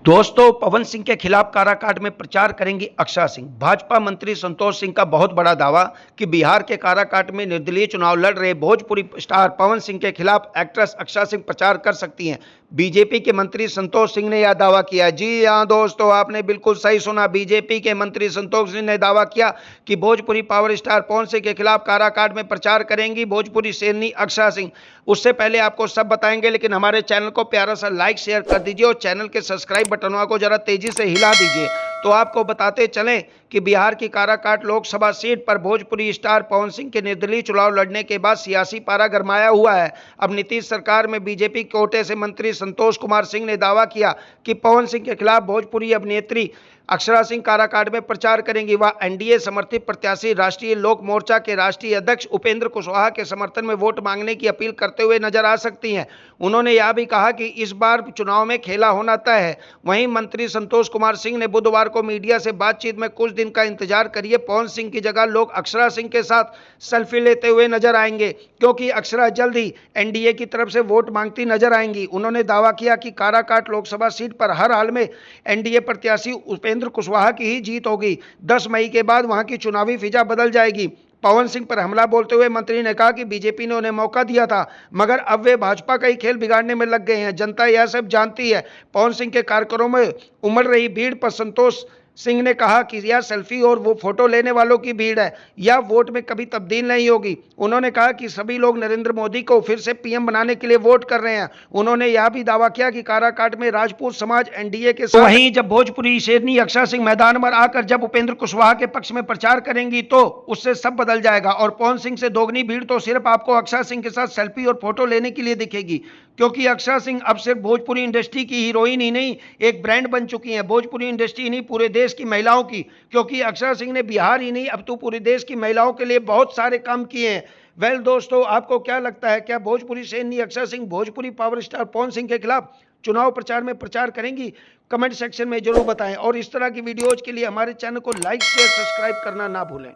दोस्तों, पवन सिंह के खिलाफ काराकाट में प्रचार करेंगी अक्षरा सिंह। भाजपा मंत्री संतोष सिंह का बहुत बड़ा दावा कि बिहार के काराकाट में निर्दलीय चुनाव लड़ रहे भोजपुरी स्टार पवन सिंह के खिलाफ एक्ट्रेस अक्षरा सिंह प्रचार कर सकती हैं। बीजेपी के मंत्री संतोष सिंह ने यह दावा किया। जी हां दोस्तों, आपने बिल्कुल सही सुना। बीजेपी के मंत्री संतोष सिंह ने दावा किया कि भोजपुरी पावर स्टार पवन सिंह के खिलाफ काराकाट में प्रचार करेंगी भोजपुरी शेरनी अक्षरा सिंह। उससे पहले आपको सब बताएंगे, लेकिन हमारे चैनल को प्यारा सा लाइक शेयर कर दीजिए और चैनल के सब्सक्राइब बटनवा को जरा तेजी से हिला दीजिए। तो आपको बताते चलें कि बिहार की काराकाट लोकसभा सीट पर भोजपुरी स्टार पवन सिंह के निर्दलीय चुनाव लड़ने के बाद सियासी पारा गरमाया हुआ है। अब नीतीश सरकार में बीजेपी कोटे से मंत्री संतोष कुमार सिंह ने दावा किया कि पवन सिंह के खिलाफ भोजपुरी अभिनेत्री अक्षरा सिंह काराकाट में प्रचार करेंगी। वह एनडीए समर्थित प्रत्याशी राष्ट्रीय लोक मोर्चा के राष्ट्रीय अध्यक्ष उपेंद्र कुशवाहा के समर्थन में वोट मांगने की अपील करते हुए नजर आ सकती हैं। उन्होंने यह भी कहा कि इस बार चुनाव में खेला होना तय है। वहीं मंत्री संतोष कुमार सिंह ने बुधवार को मीडिया से बातचीत में कुछ दिन का इंतजार करिए, पवन सिंह की जगह लोग अक्षरा सिंह के साथ सेल्फी लेते हुए नजर आएंगे, क्योंकि अक्षरा जल्द ही एनडीए की तरफ से वोट मांगती नजर आएंगी। उन्होंने दावा किया कि काराकाट लोकसभा सीट पर हर हाल में एनडीए प्रत्याशी उपेंद्र कुशवाहा की ही जीत होगी। 10 मई के बाद वहां की चुनावी फिजा बदल जाएगी। पवन सिंह पर हमला बोलते हुए मंत्री ने कहा कि बीजेपी ने उन्हें मौका दिया था, मगर अब वे भाजपा का ही खेल बिगाड़ने में लग गए हैं। जनता यह सब जानती है। पवन सिंह के कार्यकर्ताओं में उमड़ रही भीड़ पर संतोष सिंह ने कहा कि यह सेल्फी और वो फोटो लेने वालों की भीड़ है, यह वोट में कभी तब्दील नहीं होगी। उन्होंने कहा कि सभी लोग नरेंद्र मोदी को फिर से पीएम बनाने के लिए वोट कर रहे हैं। उन्होंने यह भी दावा किया कि काराकाट में राजपूत समाज एनडीए के साथ। वहीं जब भोजपुरी शेरनी अक्षरा सिंह मैदान में आकर जब उपेंद्र कुशवाहा के पक्ष में प्रचार करेंगी तो उससे सब बदल जाएगा और पवन सिंह से दोगुनी भीड़ तो सिर्फ आपको अक्षरा सिंह के साथ सेल्फी और फोटो लेने के लिए दिखेगी, क्योंकि अक्षरा सिंह अब सिर्फ भोजपुरी इंडस्ट्री की हीरोइन ही नहीं, एक ब्रांड बन चुकी हैं। भोजपुरी इंडस्ट्री नहीं, पूरे देश की महिलाओं की, क्योंकि अक्षरा सिंह ने बिहार ही नहीं अब तो पूरे देश की महिलाओं के लिए बहुत सारे काम किए हैं। वेल दोस्तों, आपको क्या लगता है, क्या भोजपुरी शेरनी अक्षरा सिंह भोजपुरी पावर स्टार पवन सिंह के खिलाफ चुनाव प्रचार में प्रचार करेंगी? कमेंट सेक्शन में जरूर बताएं और इस तरह की वीडियोज के लिए हमारे चैनल को लाइक शेयर सब्सक्राइब करना ना भूलें।